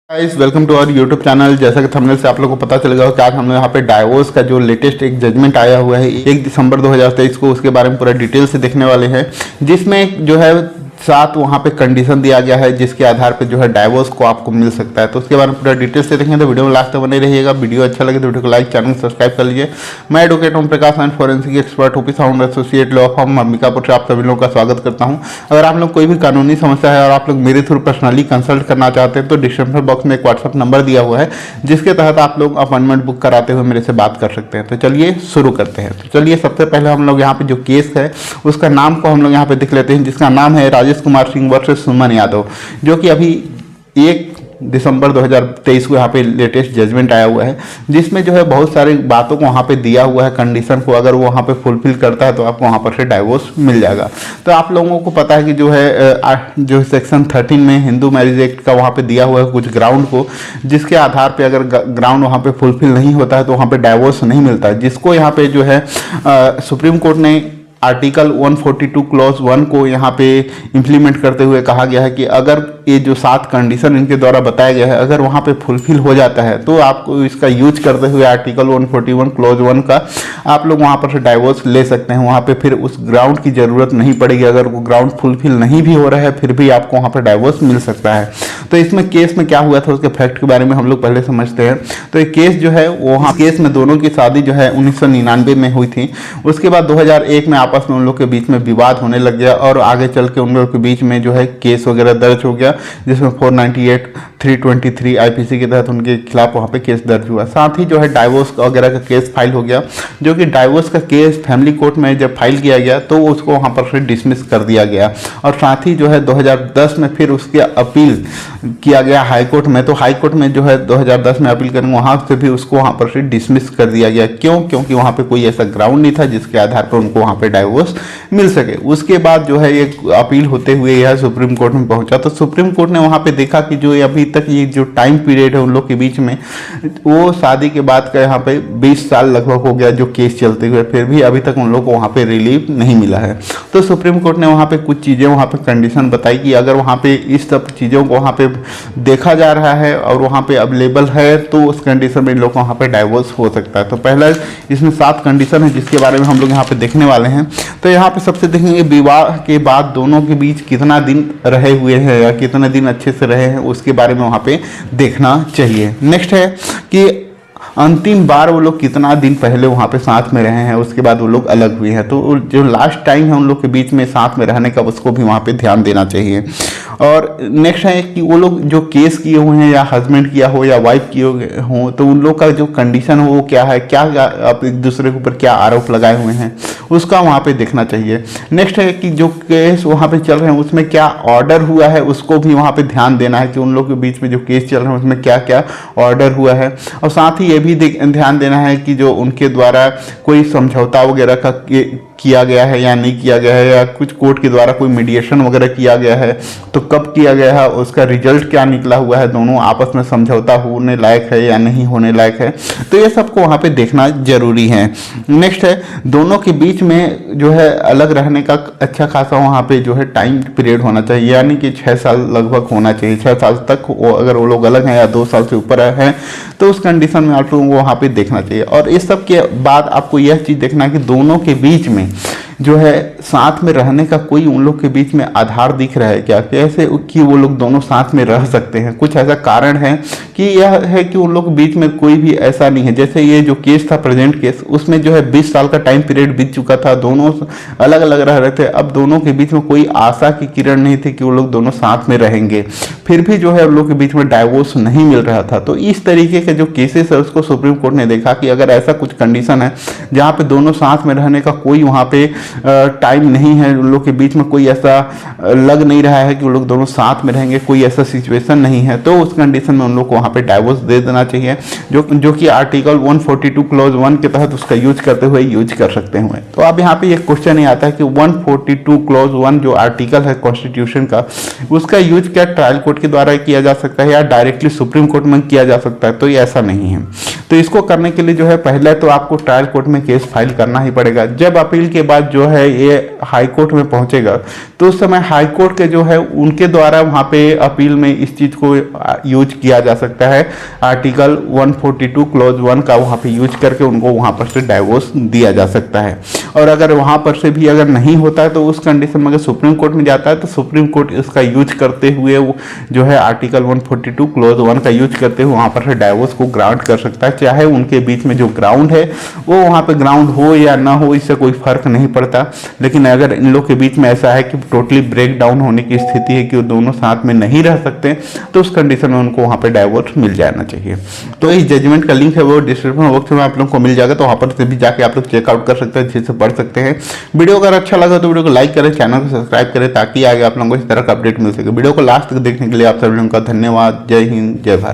Guys welcome to our YouTube channel. जैसा कि thumbnail से आप लोगों को पता चल गया हो कि आज हम लोग यहाँ पे डाइवोर्स का जो लेटेस्ट एक जजमेंट आया हुआ है 1 दिसंबर 2023 को, उसके बारे में पूरा डिटेल से देखने वाले हैं, जिसमें जो है 7 वहाँ पे कंडीशन दिया गया है जिसके आधार पे जो है डाइवोर्स को आपको मिल सकता है। तो उसके बारे में पूरा डिटेल से देखेंगे तो वीडियो में लास्ट तक बने रहिएगा। वीडियो अच्छा लगे तो वीडियो को लाइक, चैनल सब्सक्राइब कर लीजिए। मैं advocate Om Prakash and forensic expert office sound associate law firm Ambikapur से आप सभी लोगों का स्वागत करता हूँ। अगर आप लोग कोई भी कानूनी समस्या है और आप लोग मेरे थ्रू पर्सनली कंसल्ट करना चाहते हैं तो डिस्क्रिप्शन बॉक्स में एक व्हाट्सअप नंबर दिया हुआ है जिसके तहत आप लोग अपॉइंटमेंट बुक कराते हुए मेरे से बात कर सकते हैं। तो चलिए शुरू करते हैं। तो चलिए सबसे पहले हम लोग यहाँ पे जो केस है उसका नाम को हम लोग यहाँ पे देख लेते हैं, जिसका नाम है राजेश कुमार सिंह वर्सेस सुमन यादव, जो कि अभी 1 दिसंबर 2023 को यहाँ पे लेटेस्ट जजमेंट आया हुआ है, जिसमें जो है बहुत सारी बातों को वहाँ पे दिया हुआ है। कंडीशन को अगर वो वहाँ पे फुलफिल करता है तो आपको वहाँ पर से डाइवोर्स मिल जाएगा। तो आप लोगों को पता है कि जो है जो सेक्शन 13 में हिंदू मैरिज एक्ट का वहाँ पे दिया हुआ है कुछ ग्राउंड को, जिसके आधार पे अगर ग्राउंड वहाँ पे फुलफिल नहीं होता है तो वहाँ पे डाइवोर्स नहीं मिलता है, जिसको यहाँ पे जो है सुप्रीम कोर्ट ने आर्टिकल 142 क्लॉज 1 को यहाँ पे इम्प्लीमेंट करते हुए कहा गया है कि अगर ये जो 7 कंडीशन इनके द्वारा बताया गया है अगर वहाँ पे फुलफिल हो जाता है तो आपको इसका यूज करते हुए आर्टिकल 141 क्लॉज 1 का आप लोग वहाँ पर से डाइवोर्स ले सकते हैं। वहाँ पे फिर उस ग्राउंड की ज़रूरत नहीं पड़ेगी। अगर वो ग्राउंड फुलफिल नहीं भी हो रहा है फिर भी आपको वहाँ पर डाइवोर्स मिल सकता है। तो इसमें केस में क्या हुआ था उसके फैक्ट के बारे में हम लोग पहले समझते हैं। तो ये केस जो है वहाँ केस में दोनों की शादी जो है 1999 में हुई थी। उसके बाद 2001 में आपस में उन लोग के बीच में विवाद होने लग गया और आगे चल के उन लोग के बीच में जो है केस वगैरह दर्ज हो गया, जिसमें 498, 323 आईपीसी के तहत उनके खिलाफ वहाँ पे केस दर्ज हुआ। साथ ही जो है डाइवोर्स वगैरह का केस फाइल हो गया, जो कि डाइवोर्स का केस फैमिली कोर्ट में जब फाइल किया गया तो उसको वहाँ पर से डिसमिस कर दिया गया। और साथ ही जो है 2010 में फिर उसके अपील किया गया हाई कोर्ट में। तो हाई कोर्ट में जो है 2010 में अपील करेंगे वहाँ से भी उसको वहाँ पर से डिसमिस कर दिया गया। क्यों? क्योंकि वहाँ पे कोई ऐसा ग्राउंड नहीं था जिसके आधार पर उनको वहाँ पे डाइवोर्स मिल सके। उसके बाद जो है एक अपील होते हुए यह सुप्रीम कोर्ट में पहुंचा। तो सुप्रीम कोर्ट ने वहाँ पे देखा कि जो अभी तक ये जो टाइम पीरियड है उन लोग के बीच में, वो शादी के बाद का यहाँ पे 20 साल लगभग हो गया जो केस चलते हुए, फिर भी अभी तक उन लोग को वहाँ पे रिलीफ नहीं मिला है। तो सुप्रीम कोर्ट ने वहाँ पे कुछ चीज़ें वहाँ पे कंडीशन बताई कि अगर वहाँ पे इस सब चीज़ों को वहाँ पे देखा जा रहा है और वहाँ पे अवेलेबल है तो उस कंडीशन में इन लोग को वहाँ पे डाइवोर्स हो सकता है। तो पहला इसमें 7 कंडीशन है जिसके बारे में हम लोग यहाँ पे देखने वाले हैं। तो यहाँ पे सबसे देखेंगे विवाह के बाद दोनों के बीच कितना दिन रहे हुए हैं या कितने दिन अच्छे से रहे हैं, उसके बारे में वहाँ पे देखना चाहिए। नेक्स्ट है कि अंतिम बार वो लोग कितना दिन पहले वहाँ पे साथ में रहे हैं, उसके बाद वो लोग अलग हुए हैं। तो जो लास्ट टाइम है उन लोग के बीच में साथ में रहने का उसको भी वहाँ पे ध्यान देना चाहिए। और नेक्स्ट है कि वो लोग जो केस किए हुए हैं या हस्बैंड किया हो या वाइफ किए हों तो उन लोग का जो कंडीशन हो वो क्या है, क्या आप एक दूसरे के ऊपर क्या आरोप लगाए हुए हैं उसका वहाँ पे देखना चाहिए। नेक्स्ट है कि जो केस वहाँ पे चल रहे हैं उसमें क्या ऑर्डर हुआ है उसको भी वहाँ पे ध्यान देना है कि उन लोग के बीच में जो केस चल रहे हैं उसमें क्या क्या ऑर्डर हुआ है। और साथ ही ये भी ध्यान देना है कि जो उनके द्वारा कोई समझौता वगैरह का किया गया है या नहीं किया गया है, या कुछ कोर्ट के द्वारा कोई मीडिएशन वगैरह किया गया है तो कब किया गया है, उसका रिजल्ट क्या निकला हुआ है, दोनों आपस में समझौता होने लायक है या नहीं होने लायक है। तो ये सबको वहाँ पे देखना जरूरी है। नेक्स्ट है दोनों के बीच में जो है अलग रहने का अच्छा खासा वहाँ पे जो है टाइम पीरियड होना चाहिए, यानी कि 6 साल लगभग होना चाहिए। 6 साल तक अगर वो लोग अलग हैं या 2 साल से ऊपर हैं तो उस कंडीशन में आप लोगों को वहाँ पे देखना चाहिए। और इस सब के बाद आपको यह चीज़ देखना है कि दोनों के बीच में जो है साथ में रहने का कोई उन लोग के बीच में आधार दिख रहा है क्या, कैसे कि वो लोग दोनों साथ में रह सकते हैं। कुछ ऐसा कारण है कि यह है कि उन लोग के बीच में कोई भी ऐसा नहीं है। जैसे ये जो केस था प्रेजेंट केस, उसमें जो है 20 साल का टाइम पीरियड बीत चुका था, दोनों अलग अलग रह रहे थे। अब दोनों के बीच में कोई आशा की किरण नहीं थी कि वो लोग दोनों साथ में रहेंगे, फिर भी जो है उन लोग के बीच में डाइवोर्स नहीं मिल रहा था। तो इस तरीके के जो केसेस है उसको सुप्रीम कोर्ट ने देखा कि अगर ऐसा कुछ कंडीशन है जहाँ पे दोनों साथ में रहने का कोई वहाँ पे टाइम नहीं है, उन लोग के बीच में कोई ऐसा लग नहीं रहा है कि वो लोग दोनों साथ में रहेंगे, कोई ऐसा सिचुएशन नहीं है, तो उस कंडीशन में उन लोग को वहाँ पे डाइवोर्स दे देना चाहिए, जो कि आर्टिकल 142 क्लॉज 1 के तहत उसका यूज करते हुए यूज कर सकते हुए। तो अब यहाँ पे ये क्वेश्चन नहीं आता है कि 142 क्लॉज 1 जो आर्टिकल है कॉन्स्टिट्यूशन का, उसका यूज क्या ट्रायल कोर्ट के द्वारा किया जा सकता है या डायरेक्टली सुप्रीम कोर्ट में किया जा सकता है, तो ये ऐसा नहीं है। तो इसको करने के लिए जो है पहले तो आपको ट्रायल कोर्ट में केस फाइल करना ही पड़ेगा। जब अपील के बाद जो है ये हाई कोर्ट में पहुंचेगा तो उस समय हाई कोर्ट के जो है उनके द्वारा वहाँ पे अपील में इस चीज़ को यूज किया जा सकता है। आर्टिकल 142 क्लॉज 1 का वहाँ पे यूज करके उनको वहाँ पर से डाइवोर्स दिया जा सकता है। और अगर वहाँ पर से भी अगर नहीं होता है तो उस कंडीशन में अगर सुप्रीम कोर्ट में जाता है तो सुप्रीम कोर्ट इसका यूज करते हुए वो जो है आर्टिकल 142 क्लॉज 1 का यूज करते हुए वहाँ पर से डाइवोर्स को ग्रांट कर सकता है। चाहे उनके बीच में जो ग्राउंड है वो वहाँ पे ग्राउंड हो या ना हो, इससे कोई फर्क नहीं पड़ता। लेकिन अगर इन लोग के बीच में ऐसा है कि टोटली ब्रेक डाउन होने की स्थिति है कि वो दोनों साथ में नहीं रह सकते तो उस कंडीशन में उनको वहाँ पे डाइवोर्स मिल जाना चाहिए। तो इस जजमेंट का लिंक है वो डिस्क्रिप्शन बॉक्स में आप लोग को मिल जाएगा, तो वहाँ पर से भी जाके आप लोग चेकआउट कर सकते हैं, अच्छे से पढ़ सकते हैं। वीडियो अगर अच्छा लगा तो वीडियो को लाइक करें, चैनल को सब्सक्राइब करें ताकि आगे आप लोगों को इस तरह का अपडेट मिल सके। वीडियो को लास्ट तक देखने के लिए आप सभी लोगों का धन्यवाद। जय हिंद, जय भारत।